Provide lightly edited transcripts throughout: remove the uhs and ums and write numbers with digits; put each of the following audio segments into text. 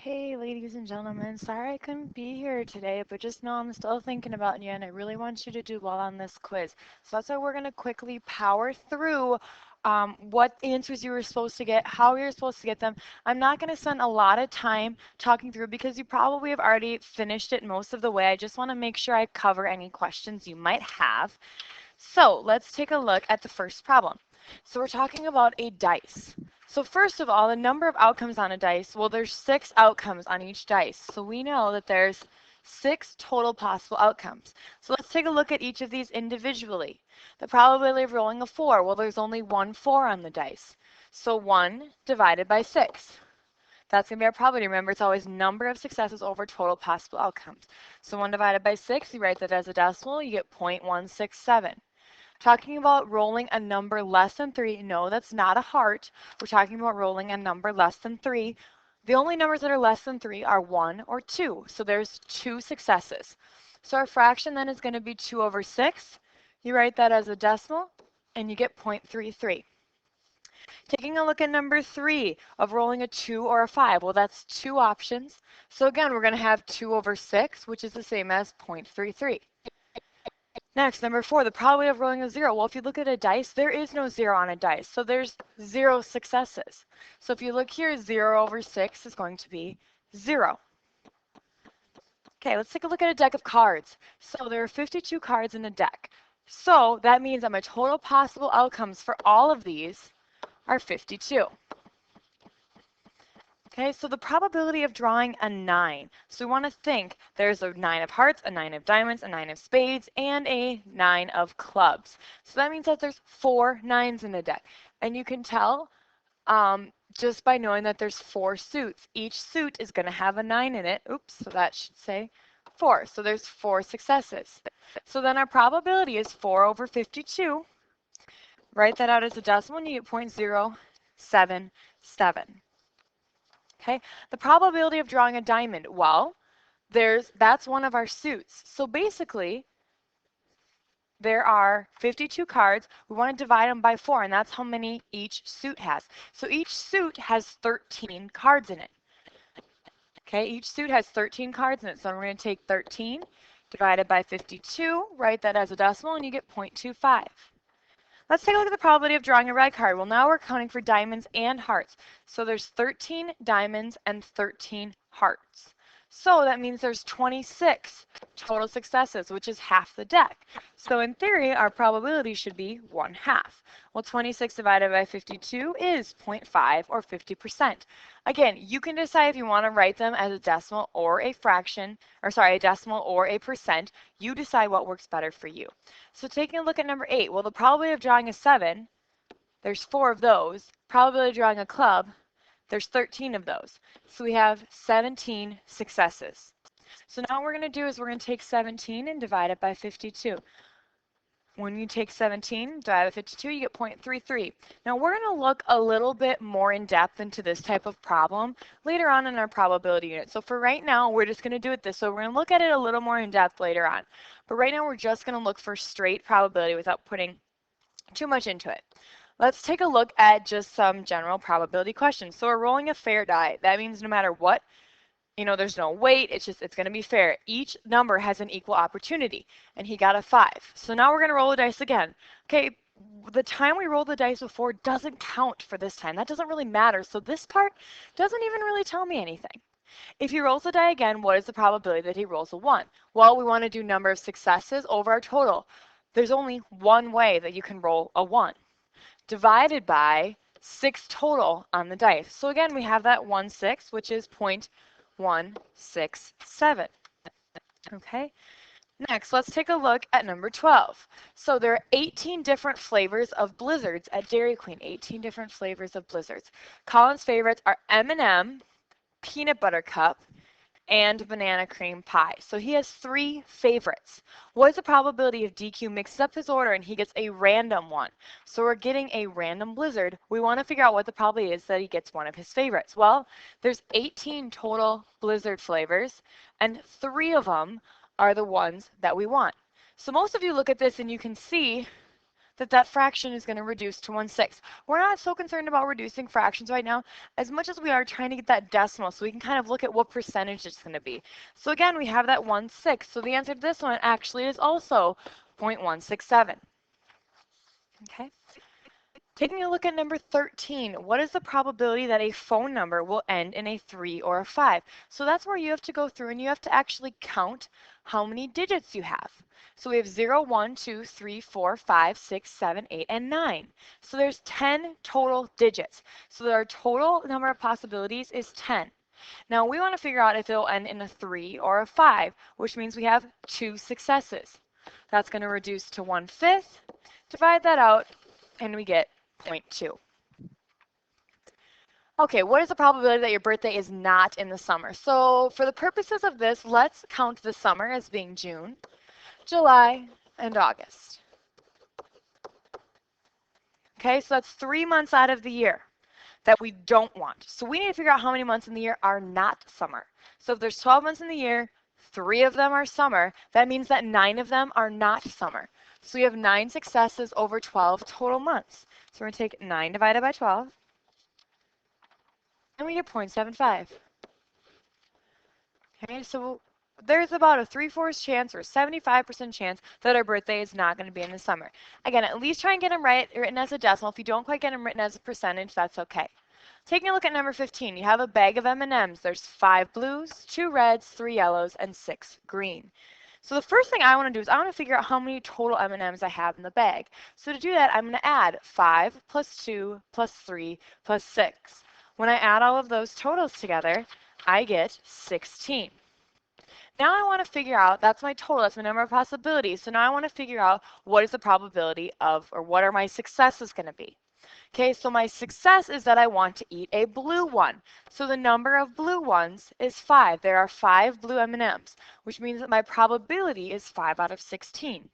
Hey, ladies and gentlemen, sorry I couldn't be here today, but just know I'm still thinking about you and I really want you to do well on this quiz. So that's why we're going to quickly power through what answers you were supposed to get, how you're supposed to get them. I'm not going to spend a lot of time talking through because you probably have already finished it most of the way. I just want to make sure I cover any questions you might have. So let's take a look at the first problem. So we're talking about a dice. So first of all, the number of outcomes on a dice, well, there's 6 outcomes on each dice. So we know that there's 6 total possible outcomes. So let's take a look at each of these individually. The probability of rolling a 4, well, there's only one 4 on the dice. So 1 divided by 6. That's going to be our probability. Remember, it's always number of successes over total possible outcomes. So 1 divided by 6, you write that as a decimal, you get 0.167. Talking about rolling a number less than 3, no, that's not a heart. We're talking about rolling a number less than 3. The only numbers that are less than 3 are 1 or 2. So there's 2 successes. So our fraction then is going to be 2 over 6. You write that as a decimal, and you get 0.33. Taking a look at number 3 of rolling a 2 or a 5, well, that's 2 options. So again, we're going to have 2 over 6, which is the same as 0.33. Next, number 4, the probability of rolling a 0. Well, if you look at a dice, there is no 0 on a dice, so there's 0 successes. So if you look here, 0 over 6 is going to be 0. Okay, let's take a look at a deck of cards. So there are 52 cards in a deck. So that means that my total possible outcomes for all of these are 52. Okay, so the probability of drawing a 9. So we want to think there's a 9 of hearts, a 9 of diamonds, a 9 of spades, and a 9 of clubs. So that means that there's 4 9s in the deck. And you can tell just by knowing that there's 4 suits. Each suit is going to have a 9 in it. Oops, so that should say 4. So there's 4 successes. So then our probability is 4 over 52. Write that out as a decimal and you get 0.077. Okay, the probability of drawing a diamond, well, that's one of our suits. So basically, there are 52 cards. We want to divide them by 4, and that's how many each suit has. So each suit has 13 cards in it. Okay, each suit has 13 cards in it. So we're going to take 13 divided by 52, write that as a decimal, and you get 0.25. Let's take a look at the probability of drawing a red card. Well, now we're counting for diamonds and hearts. So there's 13 diamonds and 13 hearts. So that means there's 26 total successes, which is half the deck. So in theory, our probability should be 1/2. Well, 26 divided by 52 is 0.5 or 50%. Again, you can decide if you want to write them as a decimal or a fraction, or sorry, a decimal or a percent. You decide what works better for you. So taking a look at number 8, well, the probability of drawing a 7, there's 4 of those. Probability of drawing a club, there's 13 of those. So we have 17 successes. So now what we're going to do is we're going to take 17 and divide it by 52. When you take 17, divide by 52, you get 0.33. Now we're going to look a little bit more in depth into this type of problem later on in our probability unit. So for right now, we're just going to do it this way. We're going to look at it a little more in depth later on. But right now, we're just going to look for straight probability without putting too much into it. Let's take a look at just some general probability questions. So we're rolling a fair die. That means no matter what, there's no weight. It's going to be fair. Each number has an equal opportunity, and he got a 5. So now we're going to roll the dice again. Okay, the time we rolled the dice before doesn't count for this time. That doesn't really matter. So this part doesn't even really tell me anything. If he rolls the die again, what is the probability that he rolls a 1? Well, we want to do number of successes over our total. There's only one way that you can roll a 1, divided by 6 total on the dice. So again, we have that 1/6, which is 0.167. Okay. Next, let's take a look at number 12. So there are 18 different flavors of Blizzards at Dairy Queen. 18 different flavors of Blizzards. Colin's favorites are M&M, peanut butter cup, and banana cream pie. So he has 3 favorites. What is the probability if DQ mixes up his order and he gets a random one? So we're getting a random Blizzard. We want to figure out what the probability is that he gets one of his favorites. Well, there's 18 total Blizzard flavors, and 3 of them are the ones that we want. So most of you look at this and you can see that fraction is going to reduce to 1/6. We're not so concerned about reducing fractions right now as much as we are trying to get that decimal so we can kind of look at what percentage it's going to be. So again, we have that 1/6. So the answer to this one actually is also 0.167. Okay. Taking a look at number 13, what is the probability that a phone number will end in a 3 or a 5? So that's where you have to go through and you have to actually count how many digits you have. So we have 0, 1, 2, 3, 4, 5, 6, 7, 8, and 9. So there's 10 total digits. So our total number of possibilities is 10. Now we want to figure out if it'll end in a 3 or a 5, which means we have 2 successes. That's going to reduce to 1/5. Divide that out, and we get 0.2. Okay, what is the probability that your birthday is not in the summer? So for the purposes of this, let's count the summer as being June, July, and August. Okay, so that's 3 months out of the year that we don't want. So we need to figure out how many months in the year are not summer. So if there's 12 months in the year, 3 of them are summer, that means that 9 of them are not summer. So we have 9 successes over 12 total months. So we're going to take 9 divided by 12, and we get 0.75. Okay, so there's about a 3/4 chance or 75% chance that our birthday is not going to be in the summer. Again, at least try and get them right, written as a decimal. If you don't quite get them written as a percentage, that's okay. Taking a look at number 15, you have a bag of M&Ms. There's 5 blues, 2 reds, 3 yellows, and 6 green. So the first thing I want to do is I want to figure out how many total M&Ms I have in the bag. So to do that, I'm going to add 5 plus 2 plus 3 plus 6. When I add all of those totals together, I get 16. Now I want to figure out, that's my total, that's my number of possibilities. So now I want to figure out what is the probability of, or what are my successes going to be. Okay, so my success is that I want to eat a blue one. So the number of blue ones is 5. There are 5 blue M&Ms, which means that my probability is 5 out of 16.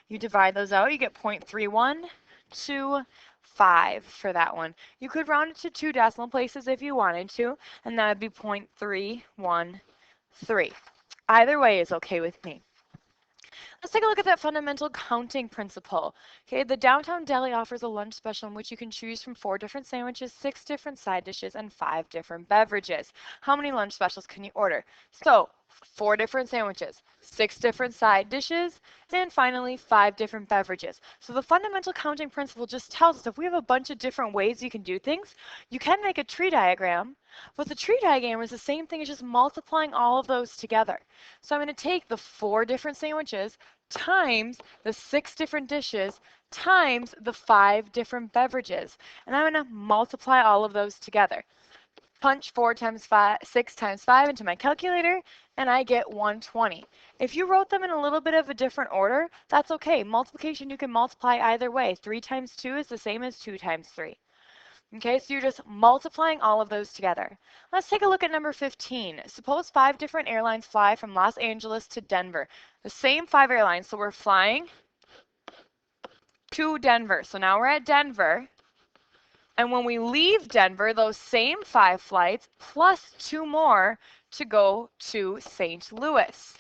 You divide those out, you get 0.3125 for that one. You could round it to 2 decimal places if you wanted to, and that would be 0.313. Either way is okay with me. Let's take a look at that fundamental counting principle. Okay, the Downtown Deli offers a lunch special in which you can choose from 4 different sandwiches, 6 different side dishes, and 5 different beverages. How many lunch specials can you order? So, 4 different sandwiches, 6 different side dishes, and finally 5 different beverages. So the fundamental counting principle just tells us if we have a bunch of different ways you can do things, you can make a tree diagram, but the tree diagram is the same thing as just multiplying all of those together. So I'm going to take the 4 different sandwiches times the 6 different dishes times the 5 different beverages, and I'm going to multiply all of those together. Punch 4 times 5, 6 times 5 into my calculator, and I get 120. If you wrote them in a little bit of a different order, that's okay. Multiplication, you can multiply either way. 3 times 2 is the same as 2 times 3. Okay, so you're just multiplying all of those together. Let's take a look at number 15. Suppose 5 different airlines fly from Los Angeles to Denver. The same 5 airlines, so we're flying to Denver. So now we're at Denver. And when we leave Denver, those same 5 flights plus 2 more to go to St. Louis.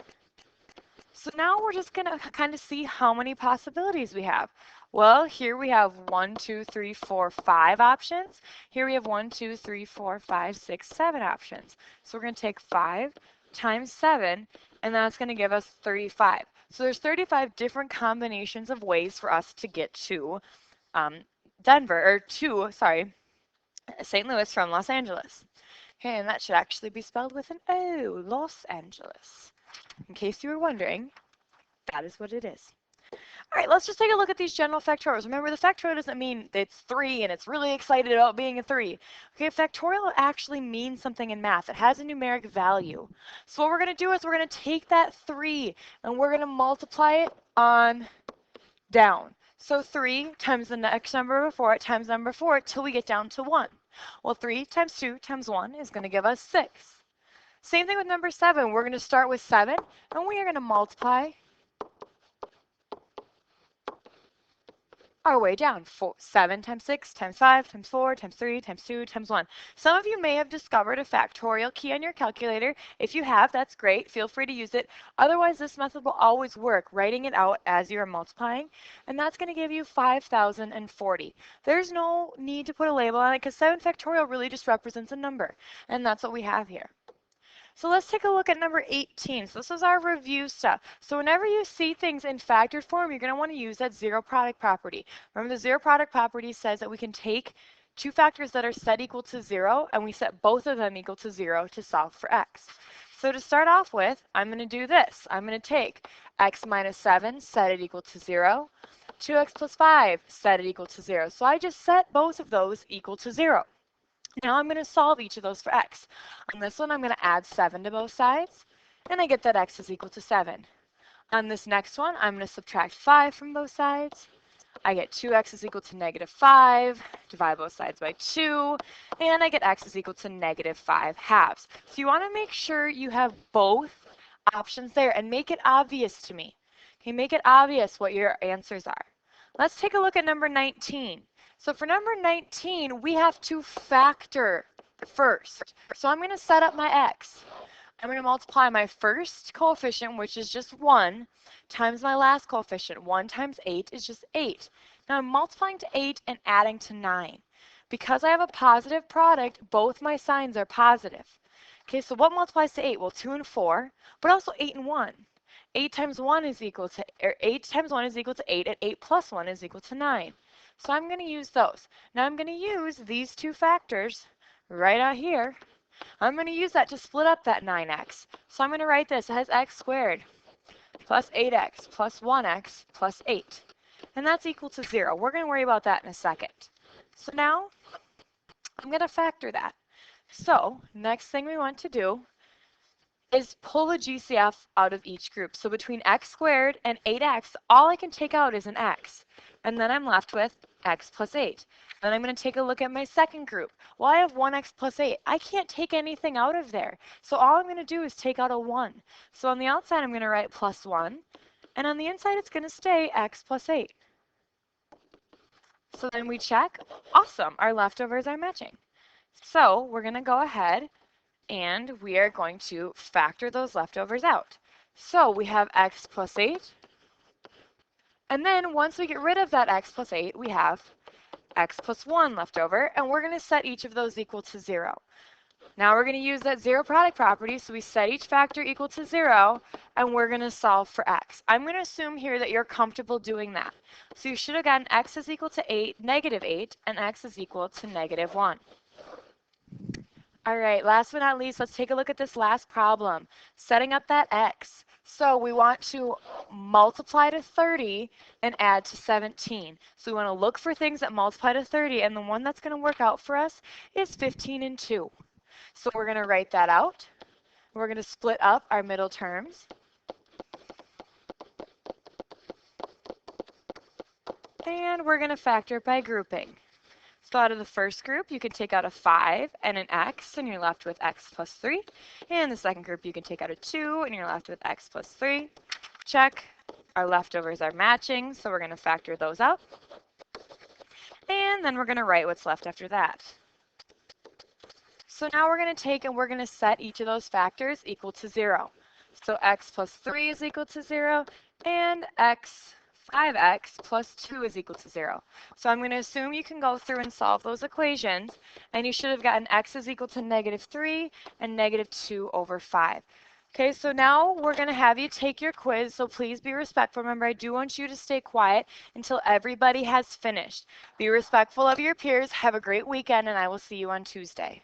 So now we're just going to kind of see how many possibilities we have. Well, here we have 1, 2, 3, 4, 5 options. Here we have 1, 2, 3, 4, 5, 6, 7 options. So we're going to take 5 times 7, and that's going to give us 35. So there's 35 different combinations of ways for us to get to St. Louis from Los Angeles. Okay, and that should actually be spelled with an O, Los Angeles. In case you were wondering, that is what it is. All right, let's just take a look at these general factorials. Remember, the factorial doesn't mean it's 3 and it's really excited about being a 3. Okay, factorial actually means something in math. It has a numeric value. So what we're going to do is we're going to take that 3 and we're going to multiply it on down. So 3 times the next number before it times number before it till we get down to 1. Well, 3 times 2 times 1 is going to give us 6. Same thing with number 7. We're going to start with 7 and we are going to multiply our way down. 7 times 6 times 5 times 4 times 3 times 2 times 1. Some of you may have discovered a factorial key on your calculator. If you have, that's great. Feel free to use it. Otherwise, this method will always work, writing it out as you're multiplying. And that's going to give you 5,040. There's no need to put a label on it because 7 factorial really just represents a number. And that's what we have here. So let's take a look at number 18. So this is our review stuff. So whenever you see things in factored form, you're going to want to use that zero product property. Remember, the zero product property says that we can take two factors that are set equal to 0, and we set both of them equal to 0 to solve for x. So to start off with, I'm going to do this. I'm going to take x minus 7, set it equal to 0. 2x plus 5, set it equal to 0. So I just set both of those equal to 0. Now I'm going to solve each of those for x. On this one, I'm going to add 7 to both sides, and I get that x is equal to 7. On this next one, I'm going to subtract 5 from both sides. I get 2x is equal to negative 5, divide both sides by 2, and I get x is equal to negative 5 halves. So you want to make sure you have both options there and make it obvious to me. Okay, make it obvious what your answers are. Let's take a look at number 19. So for number 19, we have to factor first. So I'm going to set up my x. I'm going to multiply my first coefficient, which is just 1, times my last coefficient. 1 times 8 is just 8. Now I'm multiplying to 8 and adding to 9. Because I have a positive product, both my signs are positive. Okay, so what multiplies to 8? Well, 2 and 4, but also 8 and 1. 8 times 1 is equal to, 8 times 1 is equal to 8, and 8 plus 1 is equal to 9. So I'm going to use those. Now I'm going to use these two factors right out here. I'm going to use that to split up that 9x. So I'm going to write this as x squared plus 8x plus 1x plus 8. And that's equal to 0. We're going to worry about that in a second. So now I'm going to factor that. So next thing we want to do is pull the GCF out of each group. So between x squared and 8x, all I can take out is an x. And then I'm left with x plus 8. Then I'm going to take a look at my second group. Well, I have 1x plus 8. I can't take anything out of there. So all I'm going to do is take out a 1. So on the outside, I'm going to write plus 1. And on the inside, it's going to stay x plus 8. So then we check. Awesome. Our leftovers are matching. So we're going to go ahead and we are going to factor those leftovers out. So we have x plus 8. And then once we get rid of that x plus 8, we have x plus 1 left over, and we're going to set each of those equal to 0. Now we're going to use that zero product property, so we set each factor equal to 0, and we're going to solve for x. I'm going to assume here that you're comfortable doing that. So you should have gotten x is equal to 8, negative 8, and x is equal to negative 1. All right, last but not least, let's take a look at this last problem, setting up that x. So we want to multiply to 30 and add to 17. So we want to look for things that multiply to 30, and the one that's going to work out for us is 15 and 2. So we're going to write that out. We're going to split up our middle terms. And we're going to factor by grouping. So out of the first group, you can take out a 5 and an x, and you're left with x plus 3. And the second group, you can take out a 2, and you're left with x plus 3. Check. Our leftovers are matching, so we're going to factor those out. And then we're going to write what's left after that. So now we're going to take and we're going to set each of those factors equal to 0. So x plus 3 is equal to 0, and 5x plus 2 is equal to 0. So I'm going to assume you can go through and solve those equations, and you should have gotten x is equal to negative 3 and negative 2 over 5. Okay, so now we're going to have you take your quiz, so please be respectful. Remember, I do want you to stay quiet until everybody has finished. Be respectful of your peers. Have a great weekend, and I will see you on Tuesday.